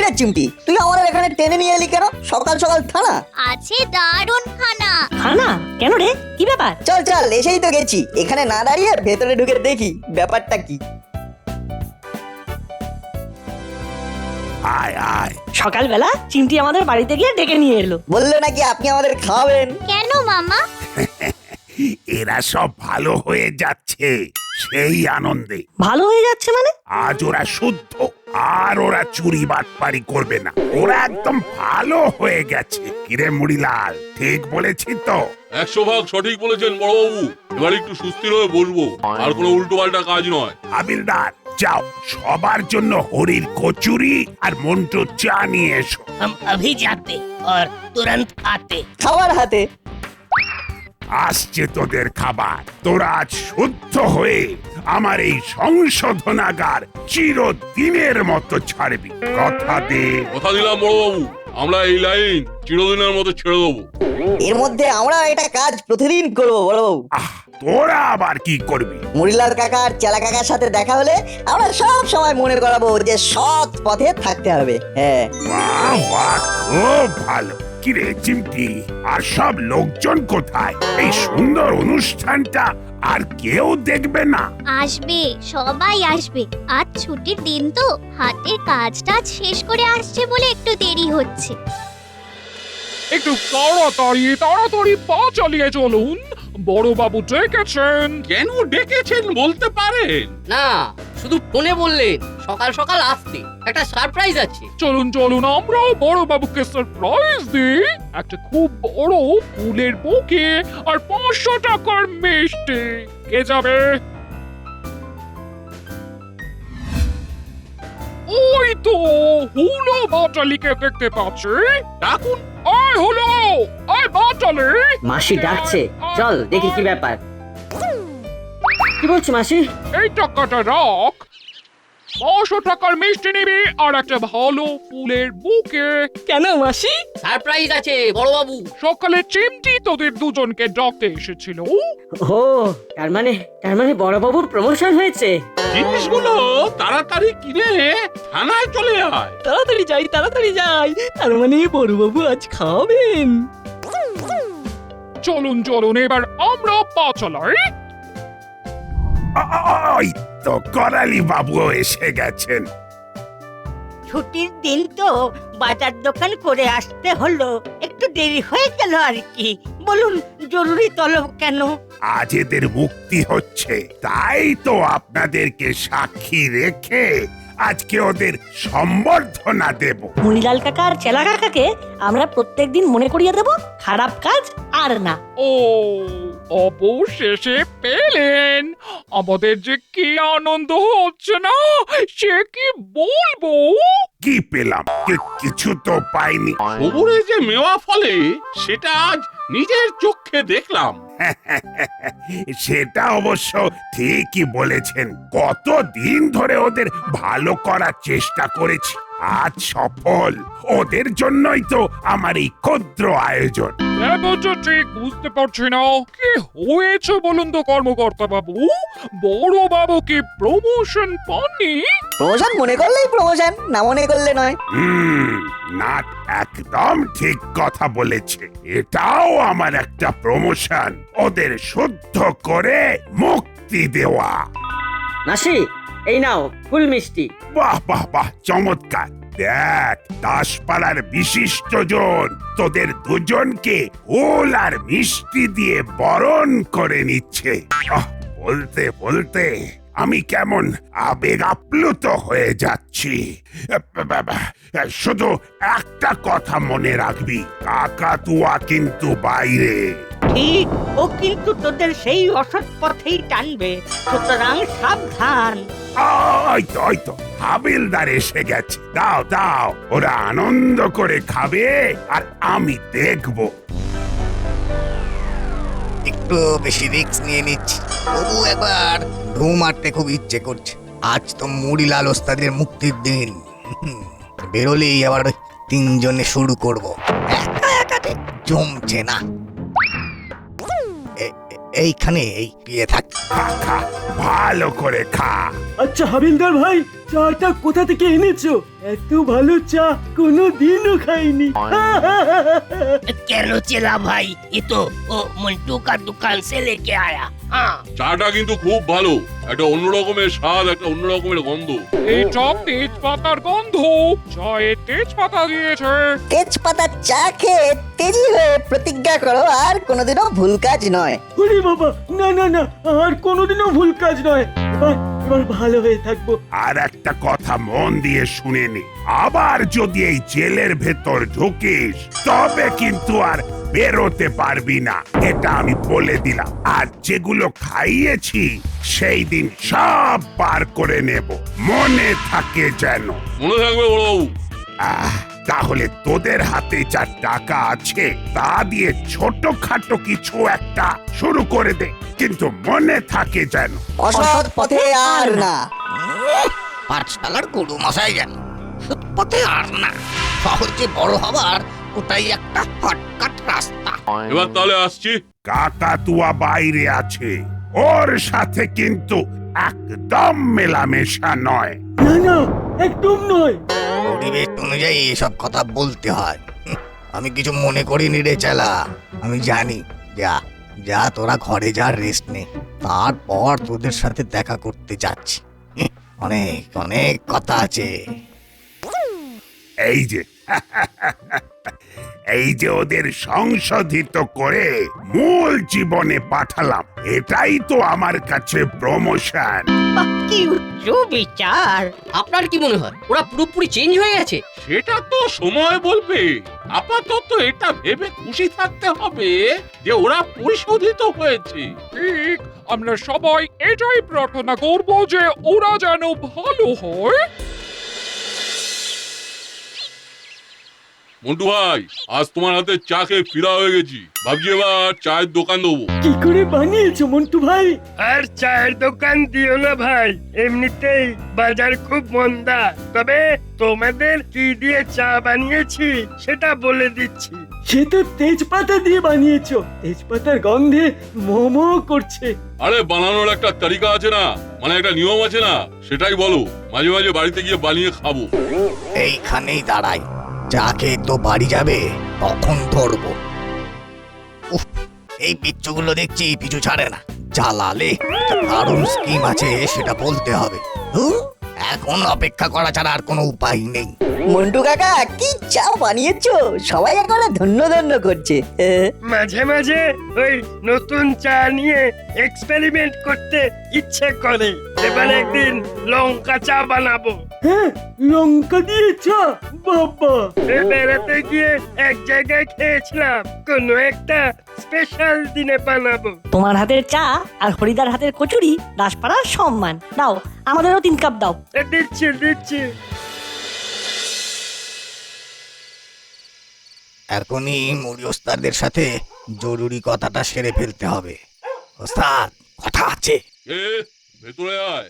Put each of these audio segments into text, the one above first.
রে চিমটি, তুই আমাদের এখানে টেনে নিয়ে এলি কেন? সকাল সকাল থানা? আছে দারুণ খানা। খানা কেন রে, কি ব্যাপার? চল চল, এসেই তো গেছি, এখানে না দাঁড়িয়ে ভেতরে ঢুকে দেখি ব্যাপারটা কি। আয় আয়। সকালবেলা চিমটি আমাদের বাড়িতে গিয়ে ডেকে নিয়ে এলো। বললো নাকি আপনি আমাদের খাওয়াবেন। কেন মামা? এরা সব ভালো হয়ে যাচ্ছে সেই আনন্দে। ভালো হয়ে যাচ্ছে মানে? আজ ওরা শুদ্ধ, আর ওরা চুরি বাটপারি করবে না। ওরা একদম ভালো হয়ে গেছে। কিরে মুড়িলাল, ঠিক বলেছি তো? 100% সঠিক বলেছেন বড়বাবু। এবার একটু সুস্থির হয়ে বসবো, আর কোনো উল্টো পাল্টা কাজ নয়। হাবিলদার, যাও সবার জন্য হরির কচুরি আর মন্টু চা নিয়ে এসো। हम अभी जाते और तुरंत आते। খাবার হাতে। আসছে তোদের খাবার। তোরা আজ শুদ্ধ হয়ে আমার এই সংশোধনাগার চিরদিনের মতো ছাড়বি। কথা দে। কথা দিলাম বড়বাবু, আমরা এই লাইন চিরদিনের মতো ছেড়ে দেবো। এর মধ্যে আমরা এটা কাজ প্রতিদিন করবো বড়বাবু। তোরা আবার কি করবি? মুড়িলাল কাকা আর চেলা কাকার সাথে দেখা হলে আমরা সব সময় মনে করাবো যে সৎ পথে থাকতে হবে। হ্যাঁ, বাহ বাহ, খুব ভালো। কিরে চিমটি, আর সব লোকজন কোথায়? এই সুন্দর অনুষ্ঠানটা আর কেউ দেখবে না? আসবে, সবাই আসবে। আজ ছুটির দিন তো, হাতের কাজটা শেষ করে আসছে বলে একটু দেরি হচ্ছে। একটু তাড়াতাড়ি তাড়াতাড়ি পা চালিয়ে চলুন, বড়বাবু ডেকেছেন। কেন ডেকেছেন বলতে পারেন? না, শুধু ফোনে বললেন সকাল সকাল আসতে, একটা সারপ্রাইজ আছে। চলুন চলুন, আমরাও বড়বাবুকে সারপ্রাইজ দিই। একটা খুব বড় ফুলের বুকে আর 500 টাকার মিষ্টি। কে যাবে? ওই তো হুলো বাটালিকে দেখতে পাচ্ছি। ডাকুন। আয় হুলো, আয় বাটালি। মাসি ডাকছে, চল দেখি কি ব্যাপার। কি বলছো মাসি? এই টাকাটা রাখ, 500 টাকার মিষ্টি নিবি আর একটা ভালো ফুলের বুকে। কেন মাসি? সারপ্রাইজ আছে বড়বাবু। সকালে চিমটি তোদের দুজনকে ডাকতে এসেছিল। ও, তার মানে বড়বাবুর প্রমোশন হয়েছে। জিনিসগুলো তাড়াতাড়ি কিনে থানায় চলে আয়। তাড়াতাড়ি যাই, তার মানে বড়বাবু আজ খাবেন। চলুন চলুন, এবার আমরা পা চালাই। ওই তো করালি বাবু এসে গেছেন। ছুটির দিন তো বাজার দোকান করে আসতে হলো, একটু দেরি হয়ে গেল আর কি। বলুন জরুরি তলব কেন? আজ এদের মুক্তি হচ্ছে, তাই তো আপনাদেরকে সাক্ষী রেখে আজকে ওদের সম্বর্ধনা দেব। মুড়িলাল কাকা আর চেলা কাকাকে আমরা প্রত্যেকদিন মনে করিয়ে দেব খারাপ কাজ আর না। ও, অবশেষে পেলেন। আমাদের যে কি আনন্দ হচ্ছে না, সে কি বলবো। কি পেলাম? কিছু তো পাইনি। খবরে যে মেওয়া ফলে সেটা আজ নিজের চোখে দেখলাম। সেটা অবশ্য ঠিকই বলেছেন। কতদিন ধরে ওদের ভালো করার চেষ্টা করেছি, আজ সফল। ওদের জন্যই তো আমার এই ক্ষুদ্র আয়োজন। ব্যাপারটা ঠিক বুঝতে পারছি না, কি হয়েছে বলুন তো কর্মকর্তা বাবু? বড় বাবু কি প্রমোশন পাননি? প্রমোশন মনে করলেই প্রমোশন, না মনে করলে নয়। না, একদম ঠিক কথা বলেছে। এটাও আমার একটা প্রমোশন, ওদের শুদ্ধ করে মুক্তি দেওয়া। মাসি, এই নাও ফুল মিষ্টি। বাহ বাহ বাহ, চমৎকার। দেখ, দাসপাড়ার বিশিষ্টজন তোদের দুজনকে ফুল আর মিষ্টি দিয়ে বরণ করে নিচ্ছে। বলতে বলতে আমি কেমন আবেগ আপ্লুত হয়ে যাচ্ছি। শুধু একটা কথা মনে রাখবি, কাকাতুয়া কিন্তু বাইরে। ঠিক, ও কিন্তু তোদের সেই অসৎ পথেই টানবে, সুতরাং সাবধান। ওই তো হাবিলদার এসে গেছে। দাও দাও, ওরা আনন্দ করে খাবে আর আমি দেখব। একটু বেশি রিস্ক নিয়ে নিচ্ছি, তবু একবার ঢু মারতে খুব ইচ্ছে করছে। আজ তো মুড়িলাল ওস্তাদের মুক্তির দিন। বেরোলেই আবার তিনজনে শুরু করব। একা একা জমছে না। এইখানে এই পিয়ে থাক। খা, ভালো করে খা। আচ্ছা হাবিলদার ভাই, চাটা কোথা থেকে এনেছো? এত ভালো চা কোনো দিনও খাইনি। কেন চেলা ভাই এ তো ও মন্টু কা দোকান সে লেকে আয়া। হ্যাঁ চাটা কিন্তু খুব ভালো, একটা অন্য রকমের স্বাদ, একটা অন্য রকমের গন্ধ। এটা তেজপাতার গন্ধ, চায়ে তেজপাতা দিয়েছে। তেজপাতার চা খেয়ে তেজি হয়ে প্রতিজ্ঞা করো আর কোনোদিনও ভুল কাজ নয়। ওরে বাবা, না না না, আর কোনোদিনও ভুল কাজ নয়। এবার ভালো হয়ে থাকবো। আর একটা কথা মন দিয়ে শুনে নে, আবার যদি এই জেলের ভেতর ঢুকিস তবে কিন্তু আর বেরোতে পারবি না, এটা আমি বলে দিলাম। আর যেগুলো খাইয়েছি সেই দিন সব বার করে নেব, মনে থাকে যেন। মনে থাকবে বড়বাবু। তাহলে তোদের হাতে যা টাকা আছে তা দিয়ে ছোটখাটো কিছু একটা শুরু করে দে, কিন্তু মনে থাকে যেন। অসৎ পথে আর না। পাঠশালার গুরু মশাই যেন সৎ পথে আর না, সহজে বড় হবার ওটাই একটা হটকাট রাস্তা। এবার তাহলে আসছি। কাকাতুয়া বাইরে আছে, ওর সাথে কিন্তু একদম মেলামেশা নয়। না না, একদম নয়। পরিবেশ অনুযায়ী এসব কথা বলতে হয়। আমি কিছু মনে করিনি রে চেলা, আমি জানি। যা যা তোরা ঘরে যা, রেস্ট নে, তারপর তোদের সাথে দেখা করতে যাচ্ছি। অনেক অনেক কথা আছে। এই যে এই যে ওদের সংশোধিত করে মূল জীবনে পাঠালাম, এটাই তো আমার কাছে প্রমোশন। বাহ, কি উচ্চ বিচার। আপনার কি মনে হয় ওরা পুরোপুরি চেঞ্জ হয়ে গেছে? সেটা তো সময় বলবে। আপাতত এটা ভেবে খুশি থাকতে হবে যে ওরা পরিশোধিত হয়েছে। ঠিক, আমরা সবাই এটাই প্রার্থনা করব যে ওরা যেন ভালো হয়। মন্টু ভাই, আজ তোমার হাতে চা খেয়ে ফিরা হয়ে গেছি, ভাবছি এবার চায়ের দোকান দেবো। কি করে বানিয়েছো মন্টু ভাই? আর চায়ের দোকান দিও না ভাই, এমনিতেই বাজার খুব মন্দা। তবে তোমাদের কি দিয়ে চা বানিয়েছি সেটা বলে দিচ্ছি। সে তো তেজপাতা দিয়ে বানিয়েছো, তেজপাতার গন্ধে মোমো করছে। আরে বানানোর একটা তরিকা আছে না, মানে একটা নিয়ম আছে না, সেটাই বলো। মাঝে মাঝে বাড়িতে গিয়ে বানিয়ে খাবো। এইখানেই দাঁড়াই, চা খেয়ে তো বাড়ি যাবে, তখন ধরবো। উফ, এই পিচ্চুগুলো দেখছি পিছু ছাড়ে না। জ্বালালে একটা দারুণ স্কিম আছে, সেটা বলতে হবে। এখন অপেক্ষা করা ছাড়া আর কোনো উপায় নেই। মন্টু কাকা কি চা বানিয়েছো, সবাই এখন ধন্য ধন্য করছে। মাঝে মাঝে ওই নতুন চা নিয়ে এক্সপেরিমেন্ট করতে ইচ্ছে করে। এবার একদিন লঙ্কা চা বানাবো। হ্যাঁ, লঙ্কা দিয়ে চা, বাবা। বেড়াতে গিয়ে এক জায়গায় খেয়েছিলাম, কোনো একটা স্পেশাল দিনে বানাবো। তোমার হাতের চা আর হরিদার হাতের কচুরি দাসপাড়ার সম্মান। দাও, আমাদেরও 3 কাপ দাও। দিচ্ছি দিচ্ছি। এখনই মুড়ি ওস্তাদের সাথে জরুরি কথাটা সেরে ফেলতে হবে। ওস্তাদ, কথা আছে। এ ভেতরে আয়।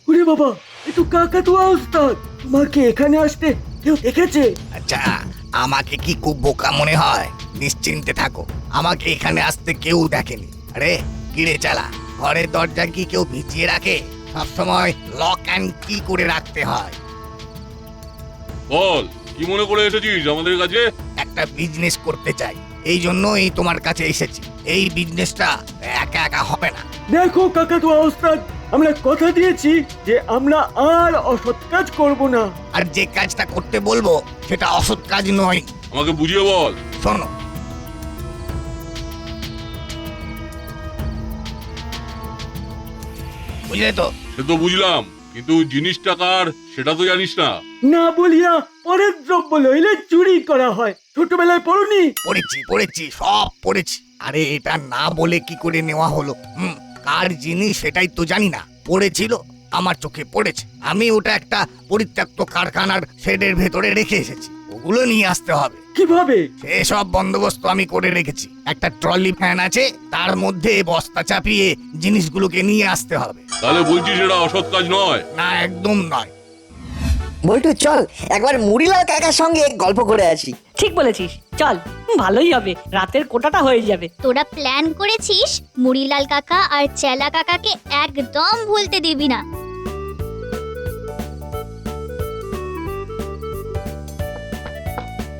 ওরে বাবা, এ তো কাকাতুয়া ওস্তাদ। তোমাকে এখানে আসতে কেউ দেখেছে? আচ্ছা, আমাকে কি খুব বোকা মনে হয়? নিশ্চিন্তে থাকো, আমাকে এখানে আসতে কেউ দেখেনি। আরে কিরে চালা, ঘরের দরজা কি কেউ ভিজিয়ে রাখে? সবসময় লক অ্যান্ড কি করে রাখতে হয়। বল, কি মনে করে এসেছিস আমাদের কাছে? একটা বিজনেস করতে চাই, এই জন্যই তোমার কাছে এসেছি। এই বিজনেসটা একা একা হবে না। দেখো কাকাতুয়া ওস্তাদ, আমরা কথা দিয়েছি যে আমরা আর অসৎ কাজ করব না। আর যে কাজটা করতে বলবো সেটা অসৎ কাজ নয়। আমাকে বুঝিয়ে বল। শোনো, বুঝলে তো? সে তো বুঝলাম, কিন্তু জিনিসটা কার সেটা তো জানিস না। না বলিয়া পরের দ্রব্য লইলে চুরি করা হয়, ছোটবেলায় পড়নি? পড়েছি, সব পড়েছি। আরে এটা না বলে কি করে নেওয়া হলো? কার জিনিস সেটাই তো জানি না। পড়েছিল, আমার চোখে পড়েছে। আমি ওটা একটা পরিত্যক্ত কারখানার শেডের ভেতরে রেখে এসেছি, ওগুলো নিয়ে আসতে হবে। কিভাবে? সেসব বন্দোবস্ত আমি করে রেখেছি। একটা ট্রলি ভ্যান আছে, তার মধ্যে বস্তা চাপিয়ে জিনিসগুলোকে নিয়ে আসতে হবে। তাহলে বলছিস এটা অসৎ কাজ নয়? না, একদম নয়। বল্টু চল একবার মুড়িলাল কাকার সঙ্গে গল্প করে আসি। ঠিক বলেছিস, চল। ভালোই হবে, রাতের কোটাটা হয়ে যাবে। তোরা প্ল্যান করেছিস মুড়িলাল কাকা আর চেলা কাকাকে একদম ভুলতে দিবি না।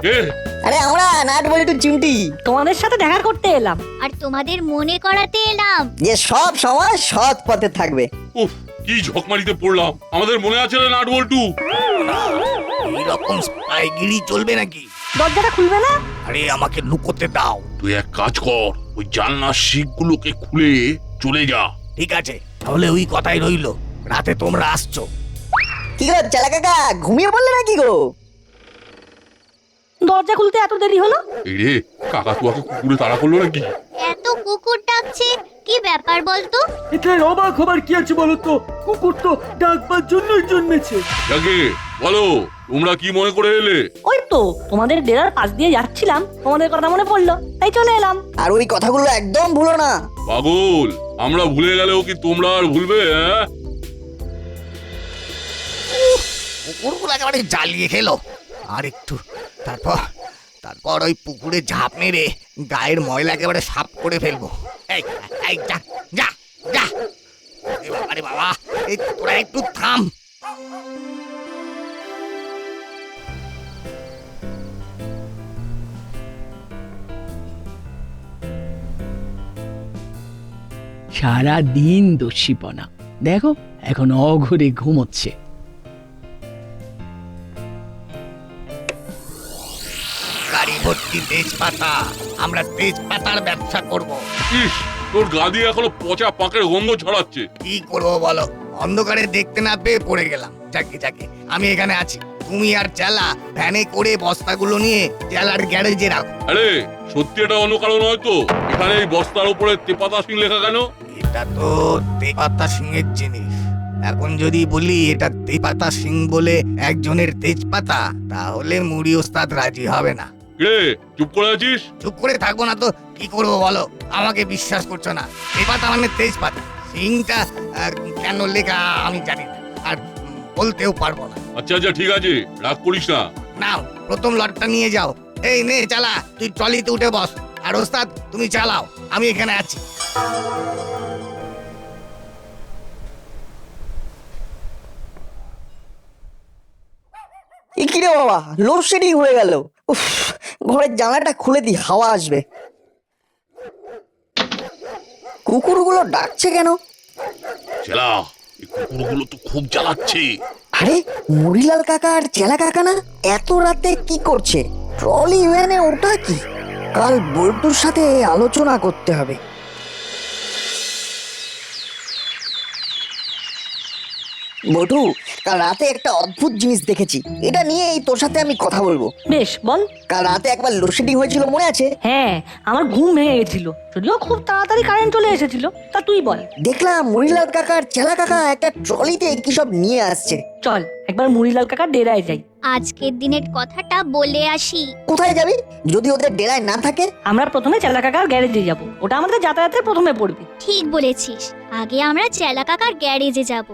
কে? আরে আমরা নাট বল্টু চিমটি, তোমাদের সাথে দেখা করতে এলাম। আর তোমাদের মনে করাতে এলাম যে সব সময় সৎ পথে থাকবে। উফ, কি ঝকমারিতে পড়লাম। আমাদের মনে আছে না নাট বল্টু? এইরকম স্পাইগিরি চলবে নাকি? দরজাটা খুলবে না? আরে আমাকে লুকোতে দাও। তুই এক কাজ কর, ওই জানলার শিকগুলোকে খুলে চলে যা। ঠিক আছে, তাহলে ওই কথাই রইলো, রাতে তোমরা আসছো। কি গো চেলা কাকা, ঘুমিয়ে পড়লে নাকি গো? দরজা খুলতে এত দেরি হলো? এই রে, কাকাতুয়াকে কুকুরে তাড়া করলো নাকি? এত কুকুর ডাকছে, কি ব্যাপার বলতো? এটার অবাক হবার কি আছে বলো তো? কুকুর তো ডাকবার জন্যই জন্মেছে। যাকে বলো, তোমরা কি মনে করে এলে? ওই তো তোমাদের ডেরার পাশ দিয়ে যাচ্ছিলাম, তোমাদের কথা মনে পড়লো, তাই চলে এলাম। আর ওই কথাগুলো একদম ভুলো না। পাগল, আমরা ভুলে গেলেও কি তোমরা আর ভুলবে? কুকুরগুলো একেবারে জ্বালিয়ে খেলো। আর একটু, তারপর ওই পুকুরে ঝাঁপ মেরে গায়ের ময়লা একেবারে সাফ করে ফেলবো। এই এই যা যা যা। আরে বাবা, এই তোরা একটু থাম। সারা দিন দস্যিপনা, দেখো এখন অঘরে ঘুমোচ্ছে। গাড়ি ভর্তি তেজপাতা, আমরা তেজপাতার ব্যবসা করব। ইস, তোর গাদি এখনো পচা পাকের গন্ধ ছড়াচ্ছে। কি করবো বলো, অন্ধকারে দেখতে না পেয়ে পড়ে গেলাম। যাকে যাকে, আমি এখানে আছি। তুমি আর চেলা ভ্যানে করে বস্তাগুলো নিয়ে চেলার গ্যারেজে রাখো। আরে সত্যি এটা অন্য কারণ হয়তো? এখানে এই বস্তার উপরে তেপাতা সিং লেখা কেন? এটা তো তেজপাতা সিংয়ের জিনিস। এখন যদি বলি এটা তেজপাতা সিং বলে একজনের তেজপাতা, তাহলে মুড়ি ওস্তাদ রাজি হবে না। রে, চুপ করে আছিস? চুপ করে থাকবো না তো কি করবো বলো? আমাকে বিশ্বাস করছো না? তেজপাতা মানে তেজপাতা, সিংটা কেন লেখা আমি জানি না, আর বলতেও পারবো না। আচ্ছা আচ্ছা, ঠিক আছে, রাগ করিস না। নাও, প্রথম লটটা নিয়ে যাও। এই নে চালা, তুই ট্রলিতে উঠে বস। আর ওস্তাদ তুমি চালাও, আমি এখানে আছি। কি রে বাবা, লোডশেডিং হয়ে গেল। উফ, ঘরের জানলাটা খুলে দি, হাওয়া আসবে। কুকুরগুলো ডাকছে কেন? চেলা, এই কুকুরগুলো তো খুব জ্বালাচ্ছে। আরে মুড়িলাল কাকা আর চেলা কাকা না? এত রাতে কি করছে? ট্রলি ভ্যানে ওটা কি? কাল বল্টুর সাথে আলোচনা করতে হবে। বল্টু, কাল রাতে একটা অদ্ভুত জিনিস দেখেছি, এটা নিয়েই তোর সাথে আমি কথা বলবো। বেশ, বল। কাল রাতে একবার লোডশেডিং হয়েছিল, মনে আছে? হ্যাঁ, আমার ঘুম ভেঙে গেছিল, যদিও খুব তাড়াতাড়ি কারেন্ট চলে এসেছিল। তা তুই বল। দেখলাম মুড়িলাল কাকা আর চেলা কাকা একটা ট্রলিতে কি সব নিয়ে আসছে। চল একবার মুড়িলাল কাকার ডেরায় যাই। আজকের দিনের কথাটা বলে আসি। কোথায় যাবি যদি ওদের ডেরায় না থাকে? আমরা প্রথমে চেলা কাকার গ্যারেজে যাব, ওটা আমাদের যাতায়াতের প্রথমে পড়বে। ঠিক বলেছিস, আগে আমরা চেলা কাকার গ্যারেজে যাব।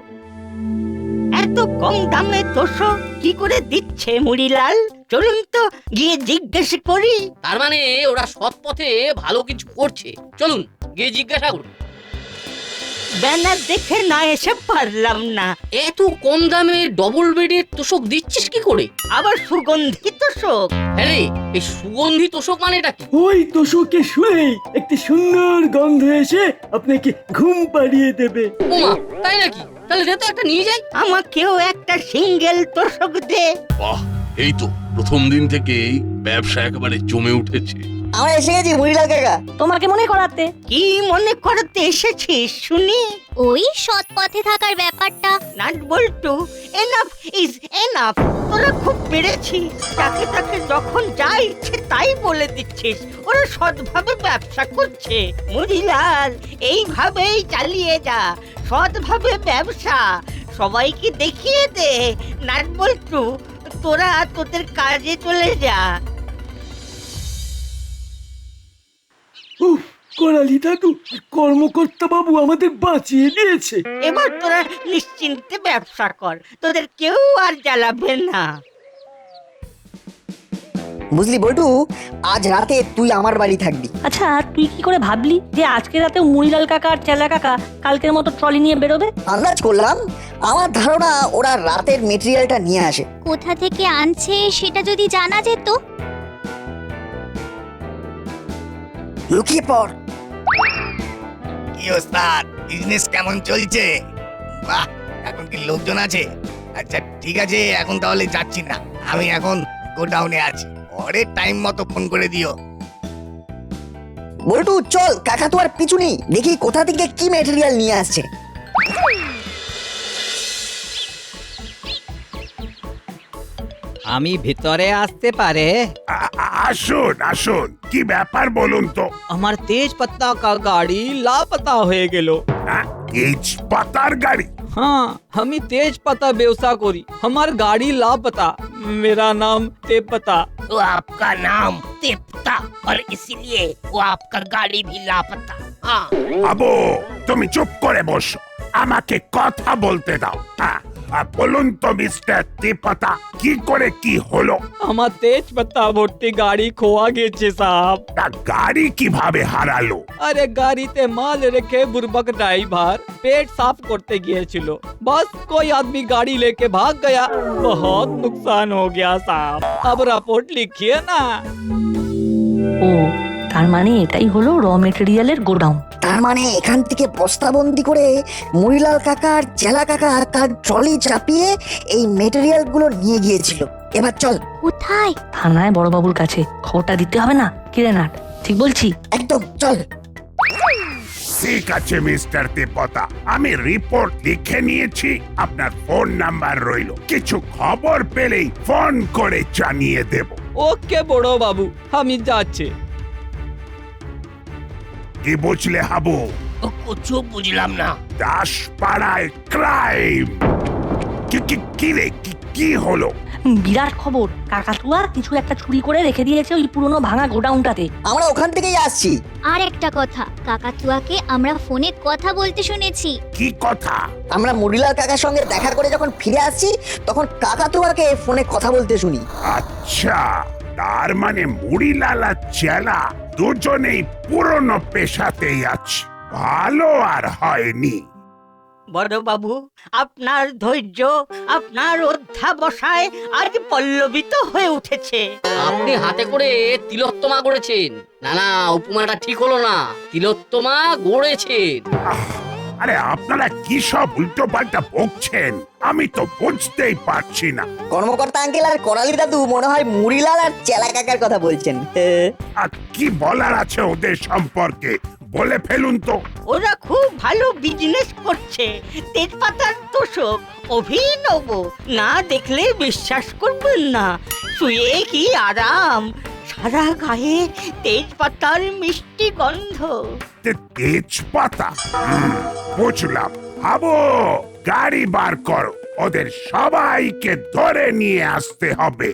এত কম দামে তোষক কি করে দিচ্ছে মুড়িলাল? চলুন তো গিয়ে জিজ্ঞেস করি। তার মানে ওরা সৎ পথে ভালো কিছু করছে। চলুন গিয়ে জিজ্ঞাসা করুন। ব্যানার দেখে না এসে পারলাম না। এত কম দামে ডবল বেডের তোষক দিচ্ছিস কি করে? আবার সুগন্ধি তোষক। আরে এই সুগন্ধি তোষক মানেটা কি? ওই তোষকে শুলেই একটি সুন্দর গন্ধ এসে আপনাকে ঘুম পাড়িয়ে দেবে। ওমা, তাই নাকি? তাহলে দে তো একটা নিয়ে যাই। আমাকেও একটা সিঙ্গেল তোষক দে। বাহ, এই তো প্রথম দিন থেকেই ব্যবসা একেবারে জমে উঠেছে। আমরা এসে গেছি মুড়িলাল কাকা। তোমাকে মনে করাতে। কি মনে করতে এসেছিস শুনি? ওই সৎ পথে থাকার ব্যাপারটা। Nut Boltu, enough is enough. তোরা খুব পেরেছিস। তাকে তাকে যখন যা ইচ্ছে তাই বলে দিচ্ছিস। ওরা সৎভাবে ব্যবসা করছে। মুড়িলাল, এইভাবেই চালিয়ে যা। সৎভাবে ব্যবসা সবাইকে দেখিয়ে দে। নাট বল্টু, তোরা তোদের কাজে চলে যা। উফ, করালি দাদু, কর্মকর্তা বাবু আমাদের বাঁচিয়ে দিয়েছে। এবার তোরা নিশ্চিন্তে ব্যবসা কর, তোদের কেউ আর জ্বালাবে না। বুঝলি বল্টু, আজ রাতে তুই আমার বাড়ি থাকবি। আচ্ছা, তুই কি করে ভাবলি যে আজকে রাতে মুড়িলাল কাকা আর চেলা কাকা কালকের মতো ট্রলি নিয়ে বেরোবে? আন্দাজ করলাম, আমার ধারণা ওরা রাতের মেটেরিয়ালটা নিয়ে আসে। কোথা থেকে আনছে সেটা যদি জানা যেত। লুকিয়ে পড়। কি ওস্তাদ, বিজনেস কেমন চলছে? বাহ, এখন কি লোকজন আছে? আচ্ছা ঠিক আছে, এখন তাহলে যাচ্ছি না, আমি এখন গোডাউনে আছি, পরে টাইম মতো ফোন করে দিও। বল্টু চল, কাকাতুয়ার পিছু নেই, দেখি কোথা থেকে কি ম্যাটেরিয়াল নিয়ে আসছে। আমি ভিতরে আসতে পারে? আসুন আসুন, কি ব্যাপার বলুন তো? আমার তেজ पत्ता का गाड़ी लापता হয়ে গেল। তেজপাতার গাড়ি? हाँ, আমি तेज पत्ता व्यवसाय করি, আমার গাড়ি लापता। मेरा नाम तेजपत्ता। तो आपका नाम तेपता और इसीलिए वो आपका गाड़ी भी लापता। हाँ। আবু, তুমি চুপ করে বসো, আমাকে কথা বলতে দাও। বলুন তো মিস্টার তেজপাতা, কি করে কি হলো? আমার তেজ পাতা ভর্তি গাড়ি খোয়া গেছে সাহেব। তা গাড়ি কিভাবে হারালো? আরে গাড়িতে মাল রেখে বুর্বক ড্রাইভার পেট সাफ করতে গিয়েছিল, बस कोई आदमी गाड़ी लेके भाग गया, बहुत नुकसान हो गया साहब। अब रिपोर्ट लिखिए ना। ও তার মানে এটাই হলো র মেটেরিয়ালের গোডাউন। তার মানে এখান থেকে বস্তাবন্দি করে মুড়িলাল কাকা আর চেলা কাকা তার ট্রলি চাপিয়ে এই মেটেরিয়াল গুলো নিয়ে গিয়েছিল। এবার চল। কোথায়? থানায় বড়বাবুর কাছে খবরটা দিতে হবে না? কিরে নাট, ঠিক বলছি? একদম, চল। ঠিক আছে মিস্টার তেজপাতা, আমি রিপোর্ট লিখে নিয়েছি, আপনার ফোন নাম্বার রইল, কিছু খবর পেলেই ফোন করে জানিয়ে দেব। ওকে বড় বাবু, আমি যাচ্ছি। কি বুঝলে হাবু? কিছু বুঝলাম না। দাসপাড়ায় ক্রাইম। কি রে, কি হলো? বিরাট খবর, কাকাতুয়া কিছু একটা চুরি করে রেখে দিয়েছে ওই পুরনো ভাঙা গোডাউনটাতে। আমরা ওখান থেকেই আসছি। আর একটা কথা, কাকাতুয়াকে আমরা ফোনে কথা বলতে শুনেছি। কি কথা? আমরা মুড়িলাল কাকার সঙ্গে দেখা করে যখন ফিরে আসছি, তখন কাকাতুয়াকে ফোনে কথা বলতে শুনি। আচ্ছা, তার মানে মুড়িলাল আর চেলা দুজনেই পুরনো পেশাতেই আছে, ভালো আর হয়নি। বড় বাবু, আপনার ধৈর্য, আপনার অধ্যাবসায় আজ পল্লবিত হয়ে উঠেছে। আপনি হাতে করে তিলোত্তমা গড়েছেন। না না, উপমাটা ঠিক হলো না, তিলোত্তমা গড়েছেন। আরে আপনারা কি সব উল্টো পাল্টা বকছেন, আমি তো বুঝতেই পারছি না। কর্মকর্তা আঙ্কেল আর করালি দাদু মনে হয় মুড়িলাল আর চেলা কাকার কথা বলছেন। আর কি বলার আছে ওদের সম্পর্কে, বলে ফেলুন তো। ওরা খুব ভালো বিজনেস করছে, তেজপাতার তোষক অভিনব, না দেখলে বিশ্বাস করবেন না। শুয়ে কি আরাম, সারা গায়ে তেজপাতার মিষ্টি গন্ধ। তেজপাতা? বুঝলাম। হাবু, গাড়ি বার করো, ওদের সবাইকে ধরে নিয়ে আসতে হবে।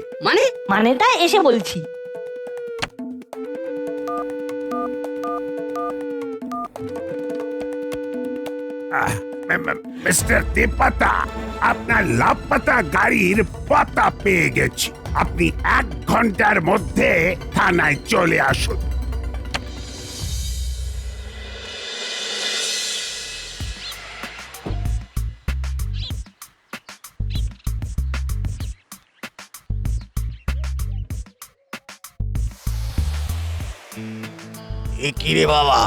মানেটা এসে বলছি। মিস্টার তেজপাতা, আপনার লাপাতা গাড়ির পাতা পেয়ে গেছি, আপনি 1 ঘন্টার মধ্যে থানায় চলে আসুন। এ কি রে বাবা,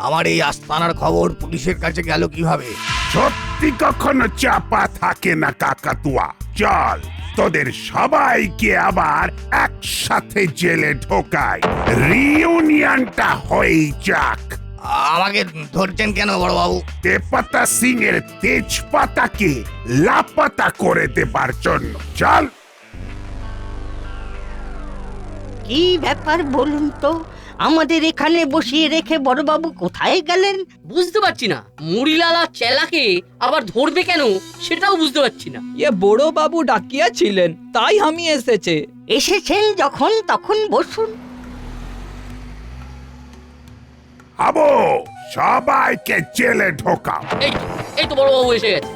আমার এই আস্তানার খবর পুলিশের কাছে গেল কিভাবে? সত্যি কখনো চাপা থাকে না কাকাতুয়া, চল তোদের সবাইকে আবার একসাথে জেলে ঢোকায়, রিউনিয়নটা হয়ে যাক। আমাকে ধরছেন কেন বড় বাবু? তেজপাতা সিং এর তেজপাতাকে লাপাতা করে দেবার জন্য। চল। কি ব্যাপার বলুন তো, আমাদের এখানে বসিয়ে রেখে বড়বাবু কোথায় গেলেন? বুঝতে পারছি না, মুড়িলাল আর চেলাকে আবার ধরবে কেন সেটাও বুঝতে পারছি না। এ বড় বাবু ডাকিয়া ছিলেন, তাই আমি এসেছে। এসেছেন যখন তখন বসুন। আবু, সবাইকে জেলে ঢোকাও। এই তো বড়বাবু এসে গেছে।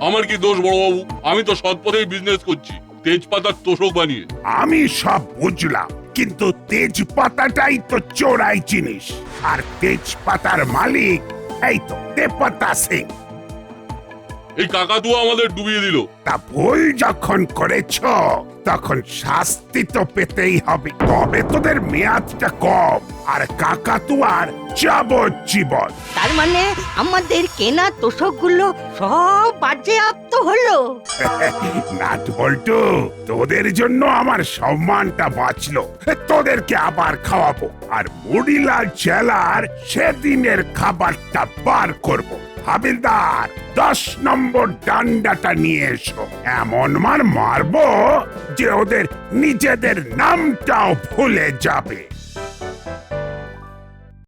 আমার কি দোষ বড়বাবু? আমি তো সৎ পথেই বিজনেস করছি, তেজপাতার তোষক বানিয়ে। আমি সব বুঝলাম, কিন্তু তেজপাতাটাই তো চোরাই জিনিস, আর তেজপাতার মালিক এই তো তেজপাতা সিং। এই কাকাতুয়া আমাদের ডুবিয়ে দিল। তা ভুল যখন করেছ তখন শাস্তি তো পেতেই হবে, তবে তোদের মেয়াদটা কম, আর কাকাতুয়ার যাবজ্জীবন। তার মানে আমাদের কেনা তোষকগুলো সব বাজেয়াপ্ত হলো। নাট বল্টু, তোদের জন্য আমার সম্মানটা বাঁচলো। তোদেরকে আবার খাওয়াবো আর মুড়িলাল জেলার সেদিনের খাবারটা বার করব। হাবিলদার, 10 নম্বর ডান্ডাটা নিয়ে এসো। এমন মারবো যে ওদের নিজেদের নামটাও ভুলে যাবে।